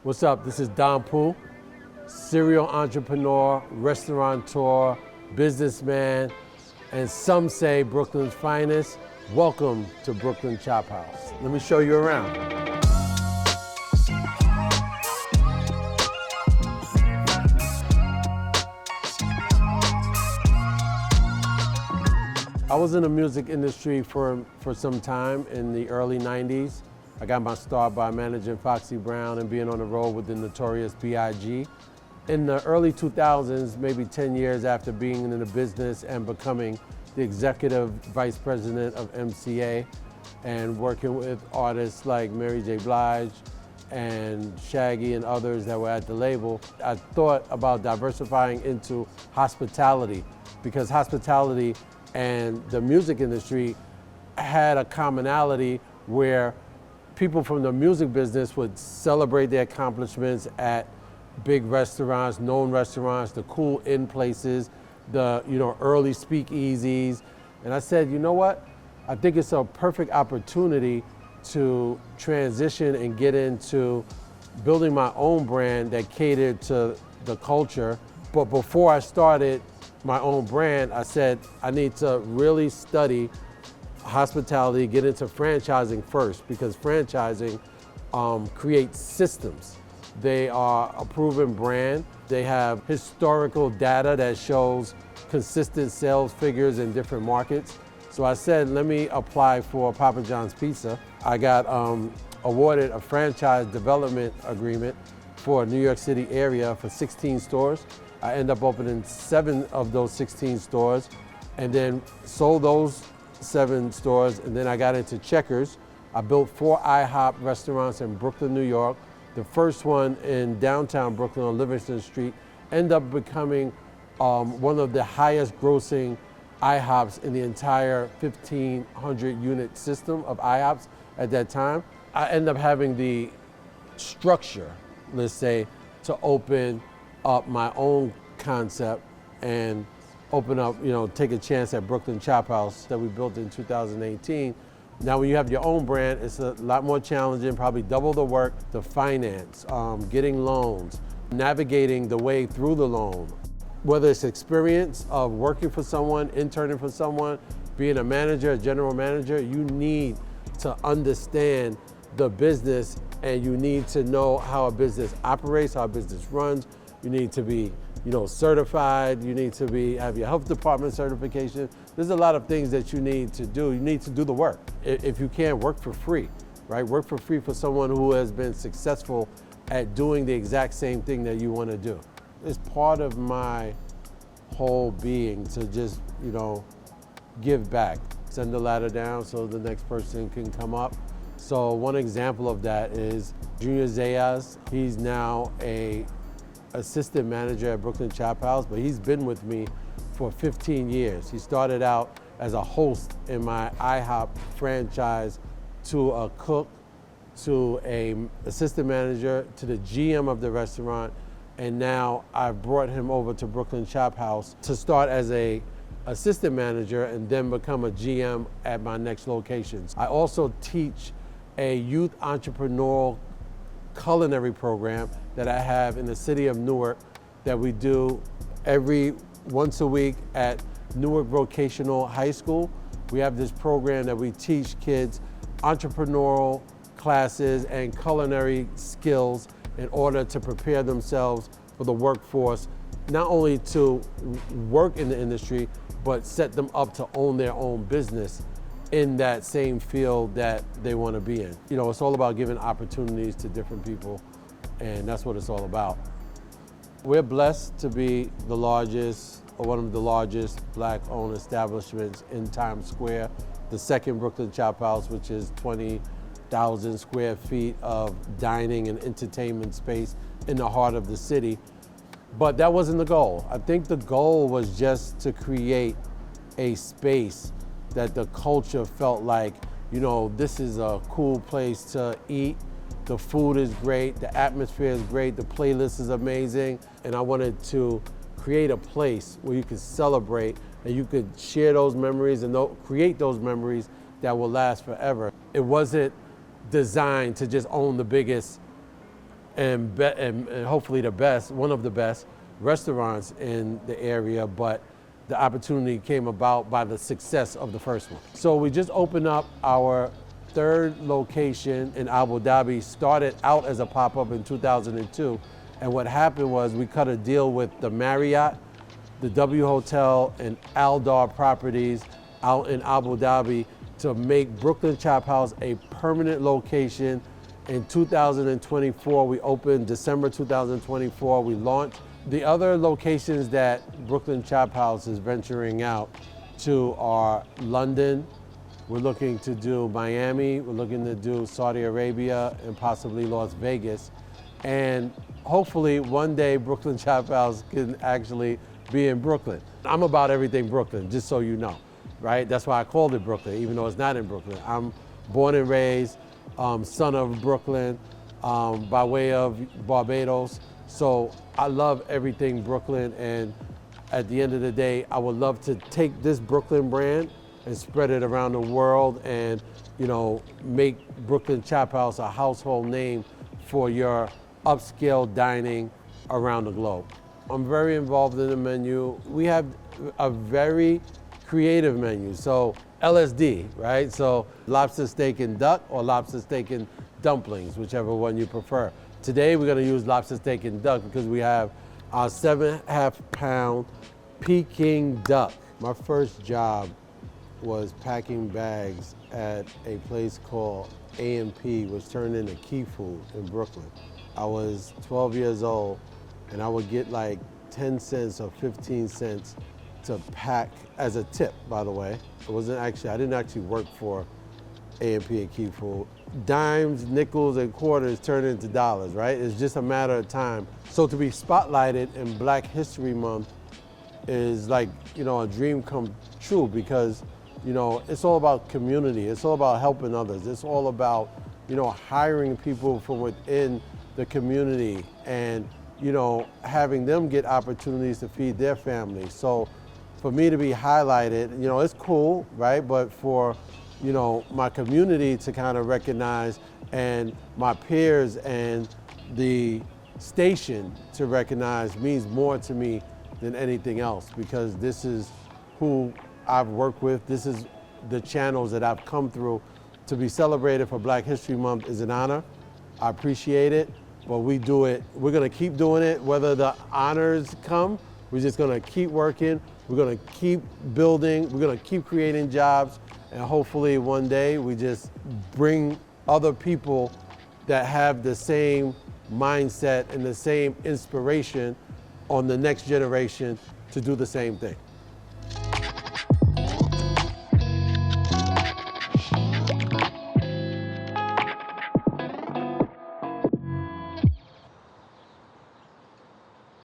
What's up? This is Don Pooh, serial entrepreneur, restaurateur, businessman, and some say Brooklyn's finest. Welcome to Brooklyn Chop House. Let me show you around. I was in the music industry for some time in the early 90s. I got my start by managing Foxy Brown and being on the road with the notorious B.I.G. In the early 2000s, maybe 10 years after being in the business and becoming the executive vice president of MCA and working with artists like Mary J. Blige and Shaggy and others that were at the label, I thought about diversifying into hospitality because hospitality and the music industry had a commonality where people from the music business would celebrate their accomplishments at big restaurants, known restaurants, the cool in places, the early speakeasies. And I said, you know what? I think it's a perfect opportunity to transition and get into building my own brand that catered to the culture. But before I started my own brand, I said I need to really study hospitality, get into franchising first, because franchising creates systems. They are a proven brand. They have historical data that shows consistent sales figures in different markets. So I said, let me apply for Papa John's Pizza. I got awarded a franchise development agreement for a New York City area for 16 stores. I ended up opening 7 of those 16 stores and then sold those 7 stores, and then I got into Checkers. I built 4 IHOP restaurants in Brooklyn, New York. The first one in downtown Brooklyn on Livingston Street ended up becoming one of the highest grossing IHOPs in the entire 1,500 unit system of IHOPs at that time. I ended up having the structure, let's say, to open up my own concept and open up, take a chance at Brooklyn Chop House that we built in 2018. Now, when you have your own brand, it's a lot more challenging, probably double the work, the finance, getting loans, navigating the way through the loan. Whether it's experience of working for someone, interning for someone, being a manager, a general manager, you need to understand the business and you need to know how a business operates, how a business runs. You need to be certified, you need to have your health department certification. There's a lot of things that you need to do. You need to do the work. If you can, work for free, right? Work for free for someone who has been successful at doing the exact same thing that you want to do. It's part of my whole being to just, give back. Send the ladder down so the next person can come up. So one example of that is Junior Zayas. He's now a assistant manager at Brooklyn Chop House, but he's been with me for 15 years. He started out as a host in my IHOP franchise, to a cook, to an assistant manager, to the GM of the restaurant, and now I've brought him over to Brooklyn Chop House to start as a assistant manager and then become a GM at my next locations. I also teach a youth entrepreneurial culinary program that I have in the city of Newark that we do once a week at Newark Vocational High School. We have this program that we teach kids entrepreneurial classes and culinary skills in order to prepare themselves for the workforce, not only to work in the industry, but set them up to own their own business in that same field that they want to be in. It's all about giving opportunities to different people, and that's what it's all about. We're blessed to be the largest, or one of the largest Black-owned establishments in Times Square, the second Brooklyn Chop House, which is 20,000 square feet of dining and entertainment space in the heart of the city. But that wasn't the goal. I think the goal was just to create a space that the culture felt like, this is a cool place to eat. The food is great, the atmosphere is great, the playlist is amazing. And I wanted to create a place where you could celebrate and you could share those memories and create those memories that will last forever. It wasn't designed to just own the biggest and hopefully the best, one of the best restaurants in the area, but the opportunity came about by the success of the first one. So we just opened up our third location in Abu Dhabi, started out as a pop-up in 2002, and what happened was we cut a deal with the Marriott, the W Hotel, and Aldar Properties out in Abu Dhabi to make Brooklyn Chop House a permanent location. In 2024, we opened December 2024, we launched. The other locations that Brooklyn Chop House is venturing out to are London, we're looking to do Miami, we're looking to do Saudi Arabia, and possibly Las Vegas. And hopefully one day Brooklyn Chop House can actually be in Brooklyn. I'm about everything Brooklyn, just so you know, right? That's why I called it Brooklyn, even though it's not in Brooklyn. I'm born and raised, son of Brooklyn, by way of Barbados. So I love everything Brooklyn, and at the end of the day, I would love to take this Brooklyn brand and spread it around the world and, you know, make Brooklyn Chop House a household name for your upscale dining around the globe. I'm very involved in the menu. We have a very creative menu. So LSD, right? So lobster steak and duck or lobster steak and dumplings, whichever one you prefer. Today we're gonna use lobster steak and duck because we have our 7.5 pound Peking duck. My first job was packing bags at a place called A&P, which turned into Key Food in Brooklyn. I was 12 years old and I would get like 10 cents or 15 cents to pack as a tip, by the way. I didn't actually work for A&P and Key Food. Dimes, nickels, and quarters turn into dollars, right? It's just a matter of time. So to be spotlighted in Black History Month is like, you know, a dream come true because, you know, it's all about community. It's all about helping others. It's all about, you know, hiring people from within the community and, you know, having them get opportunities to feed their families. So for me to be highlighted, you know, it's cool, right? But for, you know, my community to kind of recognize and my peers and the station to recognize means more to me than anything else because this is who I've worked with. This is the channels that I've come through. To be celebrated for Black History Month is an honor. I appreciate it, but we do it. We're gonna keep doing it. Whether the honors come, we're just gonna keep working. We're gonna keep building. We're gonna keep creating jobs. And hopefully one day we just bring other people that have the same mindset and the same inspiration on the next generation to do the same thing.